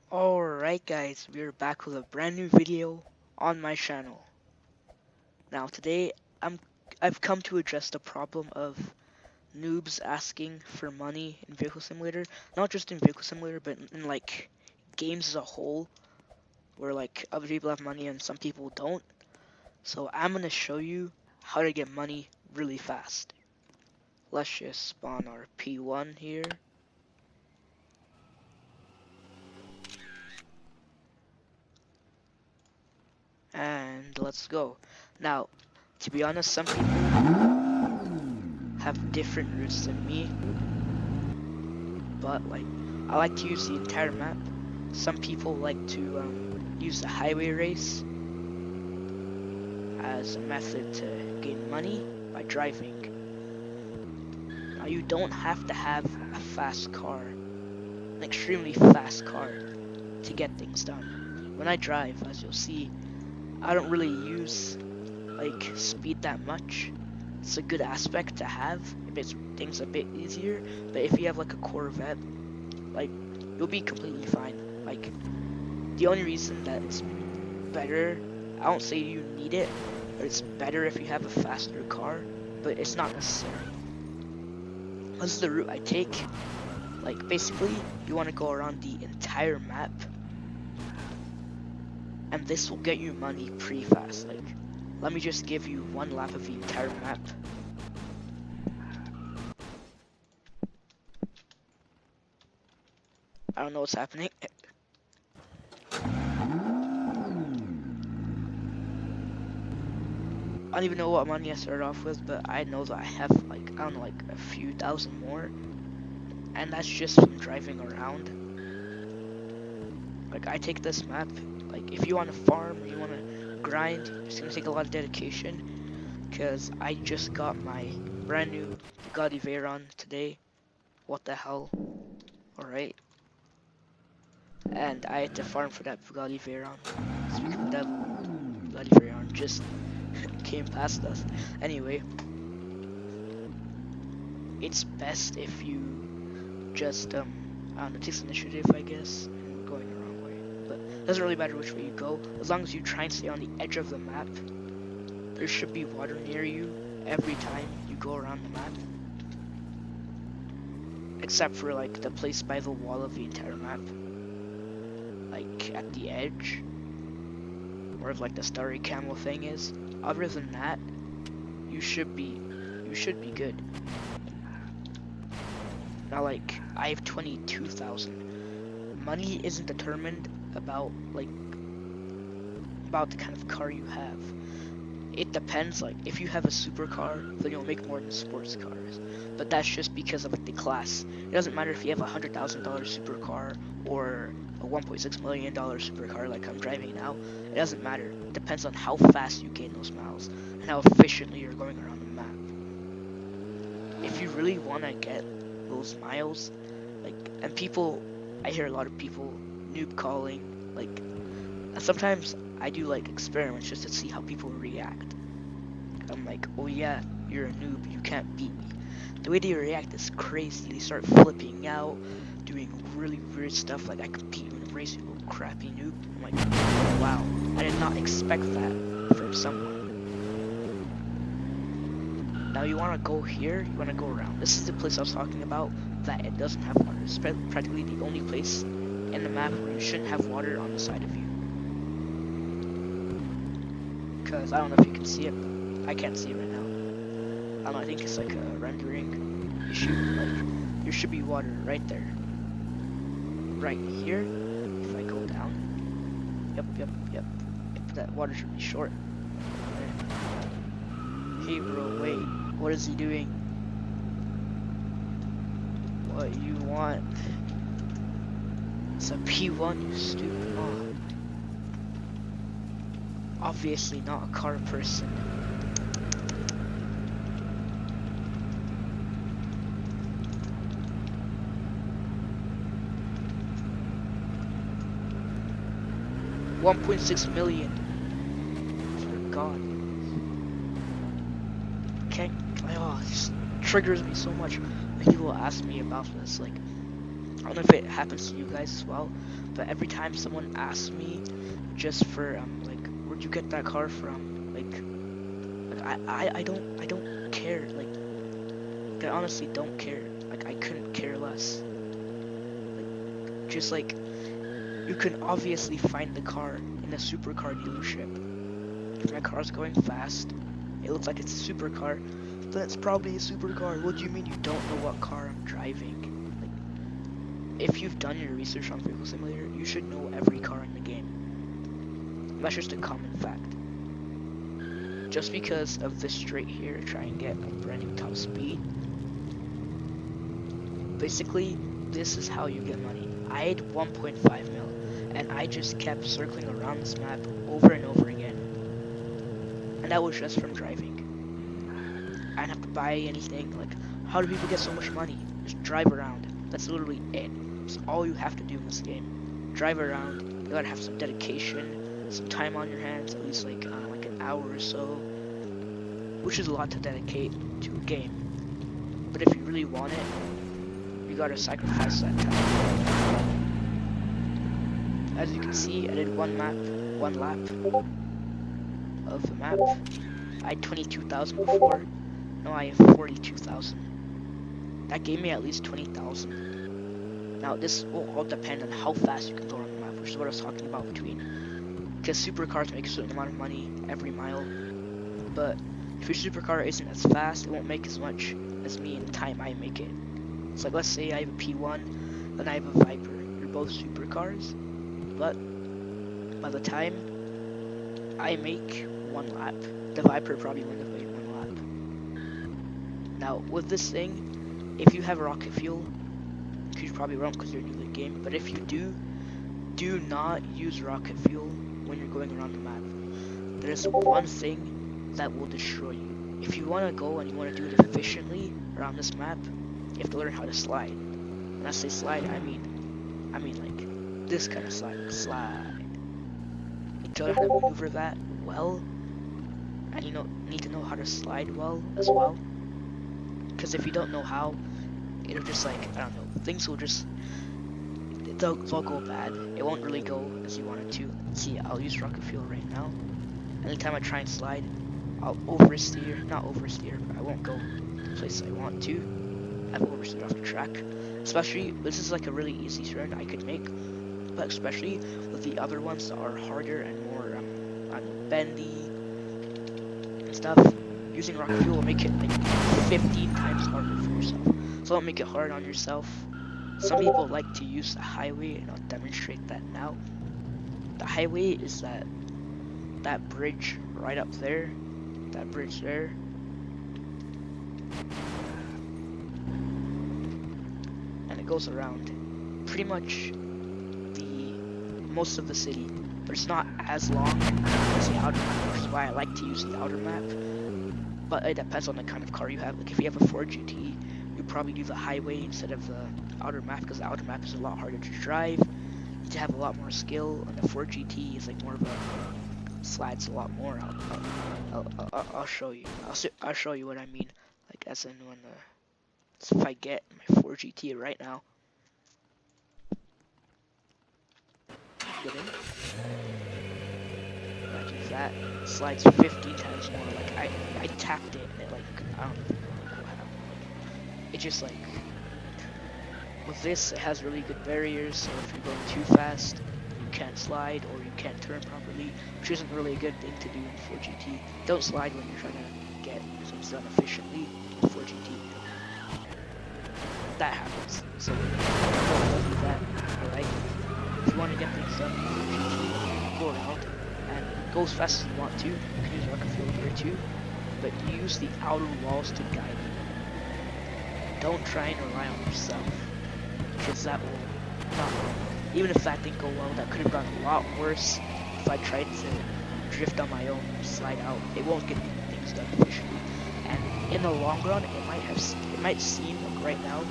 Alright guys, we're back with a brand new video on my channel. Now today I'm I've come to address the problem of noobs asking for money in Vehicle Simulator. Not just in Vehicle Simulator, but in like games as a whole, where like other people have money and some people don't. So I'm gonna show you how to get money really fast. Let's just spawn our P1 here. And let's go. Now, to be honest, some people have different routes than me, but like I like to use the entire map. Some people like to use the highway race as a method to gain money by driving. Now you don't have to have a fast car, an extremely fast car, to get things done. When I drive, as you'll see, I don't really use like speed that much. It's a good aspect to have. It makes things a bit easier, but if you have like a Corvette, like you'll be completely fine. Like the only reason that it's better, I don't say you need it, but it's better if you have a faster car, but it's not necessary. This is the route I take. Like basically you want to go around the entire map, and this will get you money pretty fast. Like let me just give you one lap of the entire map. I don't know what's happening. I don't even know what money I started off with, but I know that I have like, I don't know, like a few thousand more. And that's just from driving around. Like I take this map, like if you want to farm or you want to grind, it's going to take a lot of dedication. Because I just got my brand new Bugatti Veyron today. What the hell? Alright. And I had to farm for that Bugatti Veyron. Speaking of the devil, Bugatti Veyron just came past us. Anyway, it's best if you just, I don't know, takes initiative, I guess. We're going the wrong way. But it doesn't really matter which way you go. As long as you try and stay on the edge of the map, there should be water near you every time you go around the map. Except for, like, the place by the wall of the entire map. Like, at the edge. Where, like, the starry camel thing is. Other than that, you should be good. Now, like, I have 22,000. Money isn't determined about the kind of car you have. It depends. Like, if you have a supercar, then you'll make more than sports cars. But that's just because of like the class. It doesn't matter if you have a $100,000 supercar or a $1.6 million supercar like I'm driving now. It doesn't matter. It depends on how fast you gain those miles and how efficiently you're going around the map. If you really want to get those miles, like, and people, I hear a lot of people noob calling, like, and sometimes I do like experiments just to see how people react. I'm like, oh yeah, you're a noob, you can't beat me. The way they react is crazy. They start flipping out, doing really weird stuff like I could beat you in a race, you little crappy noob. I'm like, wow, I did not expect that from someone. Now you want to go here, you want to go around. This is the place I was talking about, that it doesn't have water. It's practically the only place in the map where you shouldn't have water on the side of you. Because I don't know if you can see it, but I can't see it right now. I don't know, I think it's like a rendering issue. Like, there should be water right there. Right here, if I go down. Yep. That water should be short. Hey bro, wait. What is he doing? What you want? It's a P1, you stupid mom. Obviously not a car person. $1.6 million. For God. Can't. Oh, this triggers me so much when people ask me about this. Like, I don't know if it happens to you guys as well, but every time someone asks me just for like where'd you get that car from? I don't care. Like I honestly don't care. Like I couldn't care less. Like just like you can obviously find the car in a supercar dealership. If my car's going fast, it looks like it's a supercar, then it's probably a supercar. What do you mean you don't know what car I'm driving? Like, if you've done your research on Vehicle Simulator, you should know every car in the game. That's just a common fact. Just because of this straight here, try and get a brand new top speed. Basically, this is how you get money. I had 1.5 mil, and I just kept circling around this map over and over again. And that was just from driving. I didn't have to buy anything. Like, how do people get so much money? Just drive around. That's literally it. That's all you have to do in this game. Drive around. You gotta have some dedication, some time on your hands, at least like an hour or so, which is a lot to dedicate to a game. But if you really want it, you gotta sacrifice that time. As you can see, I did one lap of the map. I had 22,000 before. Now I have 42,000. That gave me at least 20,000. Now this will all depend on how fast you can go around the map, which is what I was talking about between. Because supercars make a certain amount of money every mile, but if your supercar isn't as fast, it won't make as much as me in the time I make it. So like, let's say I have a P1, then I have a Viper. They're both supercars, but by the time I make one lap, the Viper probably wouldn't have made one lap. Now with this thing, if you have rocket fuel, you probably won't because you're new to the game, but if you do not use rocket fuel when you're going around the map. There's one thing that will destroy you. If you want to go and you want to do it efficiently around this map, you have to learn how to slide. When I say slide, I mean like this kind of slide. You don't know how to maneuver that well, and you need to know how to slide well as well. Because if you don't know how, it'll just like, I don't know, things will just, they'll go bad. It won't really go as you want it to. See, I'll use rocket fuel right now. Anytime I try and slide, I'll oversteer, not oversteer, but I won't go the place I want to. I've oversteered off the track. Especially, this is like a really easy turn I could make, but especially with the other ones that are harder and more bendy and stuff, using rocket fuel will make it like 15 times harder for yourself. So don't make it hard on yourself. Some people like to use the highway, and I'll demonstrate that now. The highway is that bridge right up there, that bridge there. And it goes around pretty much most of the city, but it's not as long as the outer map, which is why I like to use the outer map. But it depends on the kind of car you have. Like if you have a Ford GT, you probably do the highway instead of the outer map, because the outer map is a lot harder to drive. You need to have a lot more skill, and the Ford GT is like more of a slides a lot more. I'll show you. I'll show you what I mean. Like as in when if I get my Ford GT right now. Get in. Imagine that slides 15 times more. Like I tapped it and it like, I don't even know what happened. It just like, with this it has really good barriers, so if you're going too fast you can't slide or you can't turn properly, which isn't really a good thing to do in 4GT. Don't slide when you're trying to get things done efficiently in 4GT. That happens, so don't do that. Alright, if you want to get things done in 4GT, go around and go as fast as you want to. You can use rocket fuel here too, but use the outer walls to guide you. Don't try and rely on yourself, because that will not work. Even if that didn't go well, that could have gone a lot worse if I tried to drift on my own and slide out. It won't get things done efficiently, and in the long run, it might seem like right now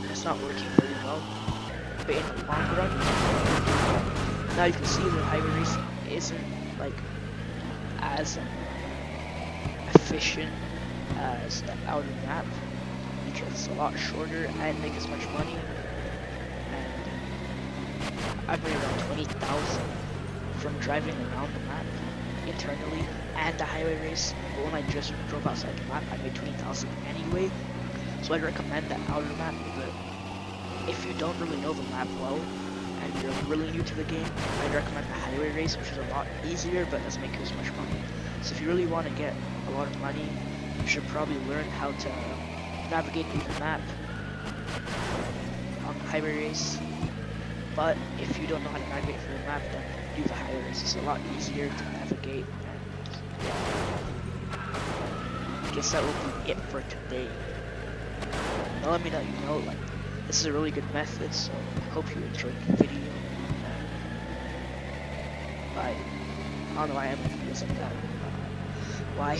it's not working very well, but in the long run, now you can see the highway race isn't like as efficient as the outer map, because it's a lot shorter. I didn't make as much money, I've made around 20,000 from driving around the map internally and the highway race. But when I just drove outside the map, I made 20,000 anyway. So I'd recommend that outer map. But if you don't really know the map well and you're really new to the game, I'd recommend the highway race, which is a lot easier but doesn't make you as much money. So if you really want to get a lot of money, you should probably learn how to navigate through the map on the highway race. But if you don't know how to navigate through the map, then do the highway race. It's a lot easier to navigate. And I guess that will be it for today. Now let me let you know, like, this is a really good method, so I hope you enjoyed the video. Bye. I don't know why I have videos like that. Why?